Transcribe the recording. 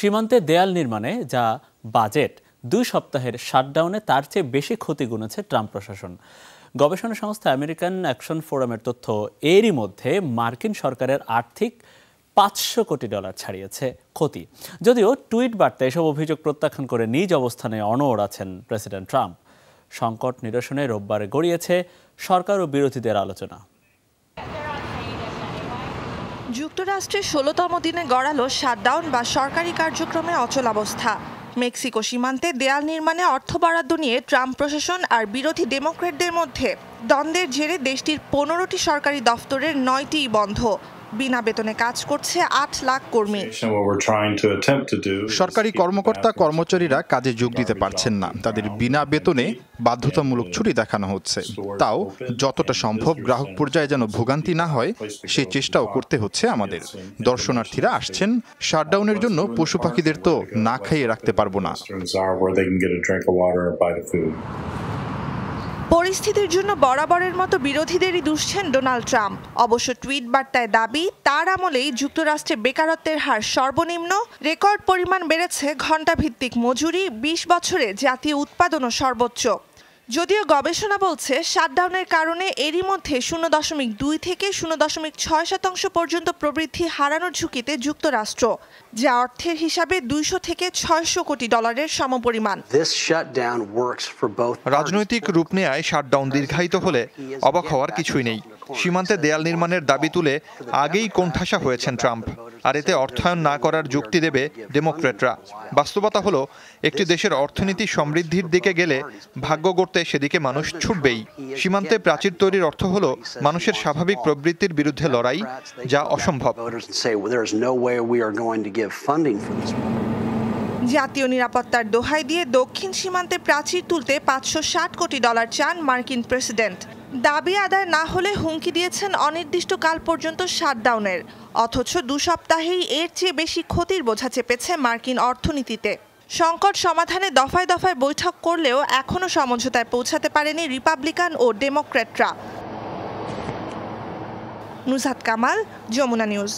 সীমান্তে দেয়াল নির্মাণে যা বাজেট 2 সপ্তাহের শাটডাউনে তার চেয়ে বেশি ক্ষতি গুনেছে ট্রাম্প প্রশাসন। গবেষণা সংস্থা আমেরিকান অ্যাকশন ফোরামের তথ্য, এরই মধ্যে মার্কিন সরকারের আর্থিক $500 কোটি ছাড়িয়েছে ক্ষতি। যদিও টুইট বার্তায় এসব অভিযোগ প্রত্যাখ্যান করে নিজ অবস্থানে অনড় আছেন প্রেসিডেন্ট ট্রাম্প। সংকট নিরসনে রোববারে গড়িয়েছে সরকার ও বিরোধীদের আলোচনা। যুক্তরাষ্ট্রে 16তম দিনে গড়ালো শাটডাউন বা সরকারি কার্যক্রমে অচলাবস্থা। মেক্সিকো সীমান্তে দেয়াল নির্মাণে অর্থ বরাদ্দ নিয়ে ট্রাম্প প্রশাসন আর বিরোধী ডেমোক্র্যাটদের মধ্যে দ্বন্দ্বের জেরে দেশটির 15টি সরকারি দফতরের 9টিই বন্ধ। বিনা বেতনে কাজ করছে 8 লাখ কর্মী। সরকারি কর্মকর্তা কর্মচারীরা কাজে যোগ দিতে পারছেন না, তাদের বিনা বেতনে বাধ্যতামূলক ছুটি দেখানো হচ্ছে। তাও যতটা সম্ভব গ্রাহক পর্যায়ে যেন ভোগান্তি না হয় সেই চেষ্টাও করতে হচ্ছে আমাদের। দর্শনার্থীরা আসছেন, শাটডাউনের জন্য পশু পাখিদের তো না খাইয়ে রাখতে পারবো না। পরিস্থিতির জন্য বরাবরের মতো বিরোধীদেরই দুষছেন ডোনাল্ড ট্রাম্প। অবশ্য টুইট বার্তায় দাবি, তার আমলেই যুক্তরাষ্ট্রে বেকারত্বের হার সর্বনিম্ন, রেকর্ড পরিমাণ বেড়েছে ঘণ্টাভিত্তিক মজুরি, 20 বছরে জাতীয় উৎপাদনও সর্বোচ্চ। যদিও গবেষণা বলছে শাটডাউনের কারণে এরই মধ্যে 0.2 থেকে 0.6% পর্যন্ত প্রবৃদ্ধি হারানোর ঝুঁকিতে যুক্তরাষ্ট্র, যা অর্থের হিসাবে $200 থেকে $600 কোটি সমপরিমাণ। রাজনৈতিক রূপ নেয় শাটডাউন দীর্ঘায়িত হলে অবাক হওয়ার কিছুই নেই। সীমান্তে দেয়াল নির্মাণের দাবি তুলে আগেই কোণঠাসা হয়েছেন ট্রাম্প, আর এতে অর্থায়ন না করার যুক্তি দেবে ডেমোক্র্যাটরা। বাস্তবতা হলো, একটি দেশের অর্থনীতি সমৃদ্ধির দিকে গেলে ভাগ্য গড়তে সেদিকে মানুষ ছুটবেই। সীমান্তে প্রাচীর তৈরির অর্থ হলো মানুষের স্বাভাবিক প্রবৃত্তির বিরুদ্ধে লড়াই, যা অসম্ভব। জাতীয় নিরাপত্তার দোহাই দিয়ে দক্ষিণ সীমান্তে প্রাচীর তুলতে $560 কোটি চান মার্কিন প্রেসিডেন্ট। দাবি আদায় না হলে হুমকি দিয়েছেন অনির্দিষ্টকাল পর্যন্ত শাটডাউনের। অথচ 2 সপ্তাহেই এর চেয়ে বেশি ক্ষতির বোঝা চেপেছে মার্কিন অর্থনীতিতে। সংকট সমাধানে দফায় দফায় বৈঠক করলেও এখনও সমঝোতায় পৌঁছাতে পারেনি রিপাবলিকান ও ডেমোক্র্যাটরা। নুসহাত কামাল, যমুনা নিউজ।